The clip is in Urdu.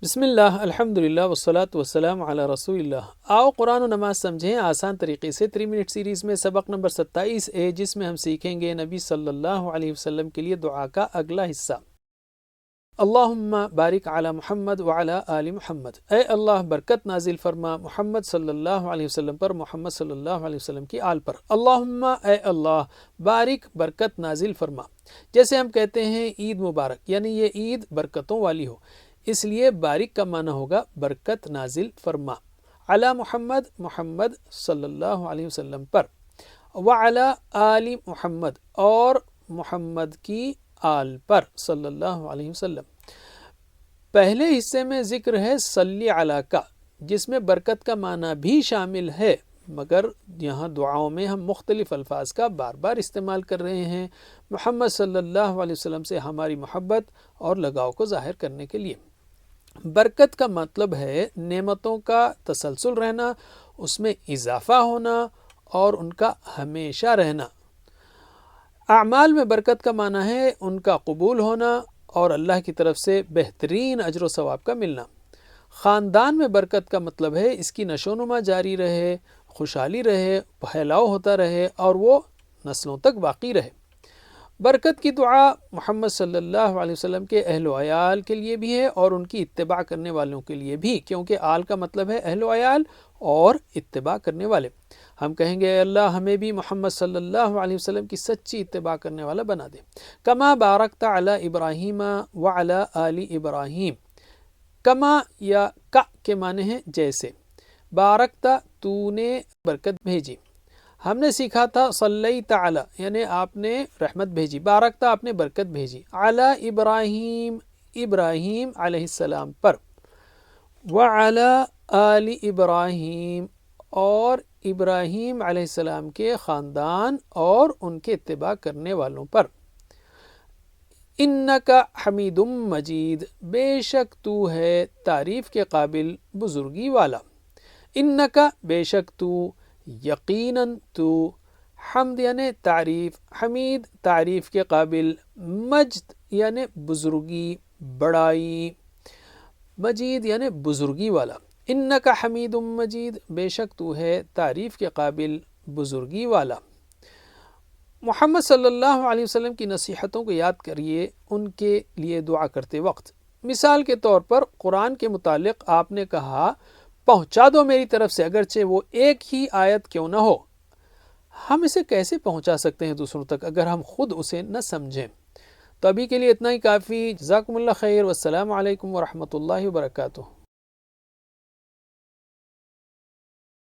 بسم اللہ الحمدللہ والصلاة والسلام علی رسول اللہ۔ آؤ قرآن و نماز سمجھیں آسان طریقے سے 3 منٹ سیریز میں سبق نمبر 27 ہے، جس میں ہم سیکھیں گے نبی صلی اللہ علیہ وسلم کے لیے دعا کا اگلا حصہ۔ اللہم بارک علی محمد وعلی آل محمد، اے اللہ برکت نازل فرما محمد صلی اللہ علیہ وسلم پر، محمد صلی اللہ علیہ وسلم کی آل پر۔ اللہم اے اللہ بارک برکت نازل فرما، جیسے ہم کہتے ہیں عید مبارک، یعنی یہ عید برکتوں والی ہو، اس لیے بارک کا معنی ہوگا برکت نازل فرما، علی محمد محمد صلی اللہ علیہ وسلم پر، وعلی آل محمد اور محمد کی آل پر صلی اللہ علیہ وسلم۔ پہلے حصے میں ذکر ہے صلی علی کا، جس میں برکت کا معنی بھی شامل ہے، مگر یہاں دعاؤں میں ہم مختلف الفاظ کا بار بار استعمال کر رہے ہیں محمد صلی اللہ علیہ وسلم سے ہماری محبت اور لگاؤ کو ظاہر کرنے کے لیے۔ برکت کا مطلب ہے نعمتوں کا تسلسل رہنا، اس میں اضافہ ہونا اور ان کا ہمیشہ رہنا۔ اعمال میں برکت کا معنی ہے ان کا قبول ہونا اور اللہ کی طرف سے بہترین اجر و ثواب کا ملنا۔ خاندان میں برکت کا مطلب ہے اس کی نشو و نما جاری رہے، خوشحالی رہے، پھیلاؤ ہوتا رہے اور وہ نسلوں تک باقی رہے۔ برکت کی دعا محمد صلی اللہ علیہ وسلم کے اہل و عیال کے لیے بھی ہے اور ان کی اتباع کرنے والوں کے لیے بھی، کیونکہ آل کا مطلب ہے اہل و عیال اور اتباع کرنے والے۔ ہم کہیں گے اے اللہ ہمیں بھی محمد صلی اللہ علیہ وسلم کی سچی اتباع کرنے والا بنا دے۔ کما بارکت علی ابراہیم وعلی آل ابراہیم، کما یا کا کے معنی ہیں جیسے، بارکتا تو نے برکت بھیجی۔ ہم نے سیکھا تھا صلیت علی یعنی آپ نے رحمت بھیجی، بارکتا آپ نے برکت بھیجی، علی ابراہیم ابراہیم علیہ السلام پر، وعلی آل ابراہیم اور ابراہیم علیہ السلام کے خاندان اور ان کے اتباع کرنے والوں پر۔ انکا حمید مجید، بے شک تو ہے تعریف کے قابل بزرگی والا۔ انکا بے شک تو، یقیناً تو، حمد یعنی تعریف، حمید تعریف کے قابل، مجد یعنی بزرگی بڑائی، مجید یعنی بزرگی والا۔ انکا حمید مجید، بے شک تو ہے تعریف کے قابل بزرگی والا۔ محمد صلی اللہ علیہ وسلم کی نصیحتوں کو یاد کریے ان کے لیے دعا کرتے وقت۔ مثال کے طور پر قرآن کے متعلق آپ نے کہا پہنچا دو میری طرف سے، اگرچہ وہ ایک ہی آیت کیوں نہ ہو۔ ہم اسے کیسے پہنچا سکتے ہیں دوسروں تک اگر ہم خود اسے نہ سمجھیں؟ تو ابھی کے لیے اتنا ہی کافی۔ جزاکم اللہ خیر، والسلام علیکم ورحمۃ اللہ وبرکاتہ۔